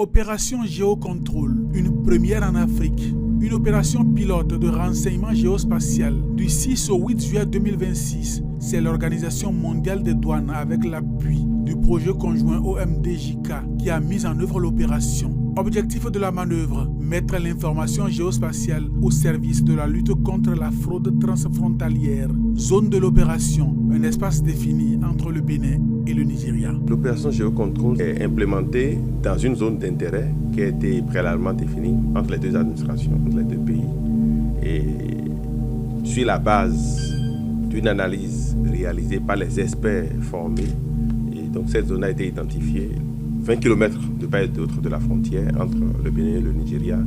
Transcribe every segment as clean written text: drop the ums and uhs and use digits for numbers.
Opération Géocontrôle, une première en Afrique. Une opération pilote de renseignement géospatial du 6 au 8 juillet 2026. C'est l'Organisation mondiale des douanes avec l'appui du projet conjoint OMD-JICA qui a mis en œuvre l'opération. Objectif de la manœuvre, mettre l'information géospatiale au service de la lutte contre la fraude transfrontalière. Zone de l'opération, un espace défini entre le Bénin et le Nigeria. L'opération Géocontrôle est implémentée dans une zone d'intérêt qui a été préalablement définie entre les deux administrations, entre les deux pays. Et sur la base d'une analyse réalisée par les experts formés, et donc cette zone a été identifiée 20 km de part et d'autre de la frontière entre le Bénin et le Nigeria,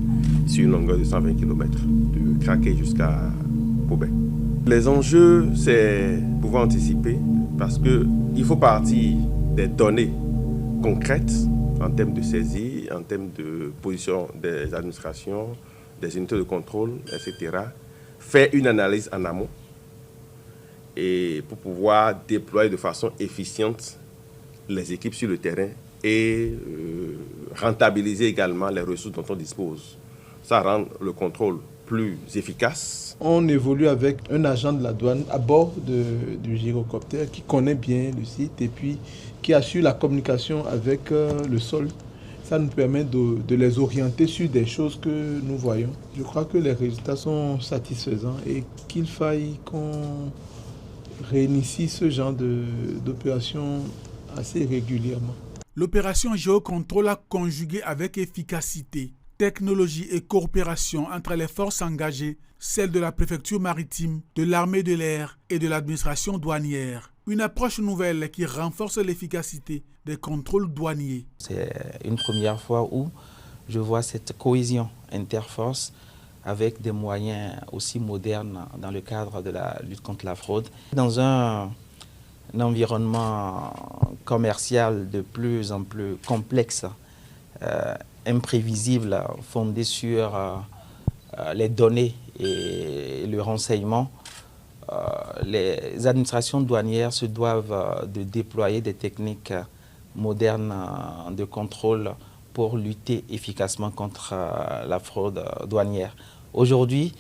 sur une longueur de 120 km, de Kraké jusqu'à Bobé. Les enjeux, c'est pouvoir anticiper, parce qu'il faut partir des données concrètes en termes de saisie, en termes de position des administrations, des unités de contrôle, etc. Faire une analyse en amont et pour pouvoir déployer de façon efficiente les équipes sur le terrain et rentabiliser également les ressources dont on dispose. Ça rend le contrôle plus efficace. On évolue avec un agent de la douane à bord du gyrocoptère qui connaît bien le site et puis qui assure la communication avec le sol. Ça nous permet de les orienter sur des choses que nous voyons. Je crois que les résultats sont satisfaisants et qu'il faille qu'on réinitie ce genre d'opération assez régulièrement. L'opération Géocontrôle a conjugué avec efficacité technologie et coopération entre les forces engagées, celles de la préfecture maritime, de l'armée de l'air et de l'administration douanière. Une approche nouvelle qui renforce l'efficacité des contrôles douaniers. C'est une première fois où je vois cette cohésion interforce avec des moyens aussi modernes dans le cadre de la lutte contre la fraude. Dans un environnement commercial de plus en plus complexe, imprévisible, fondé sur les données et le renseignement, les administrations douanières se doivent de déployer des techniques modernes de contrôle pour lutter efficacement contre la fraude douanière. Aujourd'hui,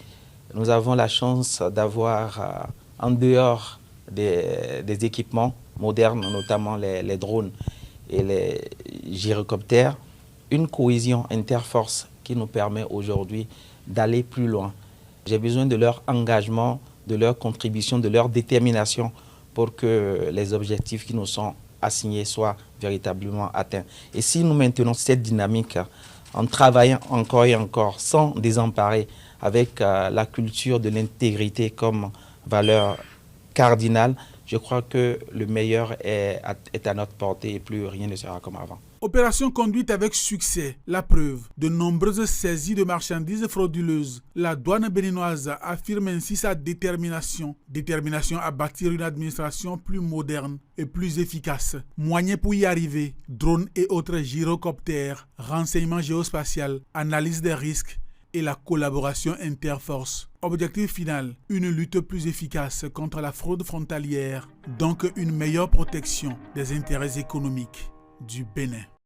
nous avons la chance d'avoir, en dehors des équipements modernes, notamment les drones et les gyrocoptères, une cohésion interforce qui nous permet aujourd'hui d'aller plus loin. J'ai besoin de leur engagement, de leur contribution, de leur détermination pour que les objectifs qui nous sont assignés soient véritablement atteints. Et si nous maintenons cette dynamique en travaillant encore et encore, sans désemparer, avec la culture de l'intégrité comme valeur cardinale, je crois que le meilleur est à notre portée et plus rien ne sera comme avant. Opération conduite avec succès. La preuve, de nombreuses saisies de marchandises frauduleuses. La douane béninoise affirme ainsi sa détermination. Détermination à bâtir une administration plus moderne et plus efficace. Moyens pour y arriver, drones et autres gyrocoptères, renseignement géospatial, analyse des risques et la collaboration interforce. Objectif final, une lutte plus efficace contre la fraude frontalière, donc une meilleure protection des intérêts économiques du Bénin.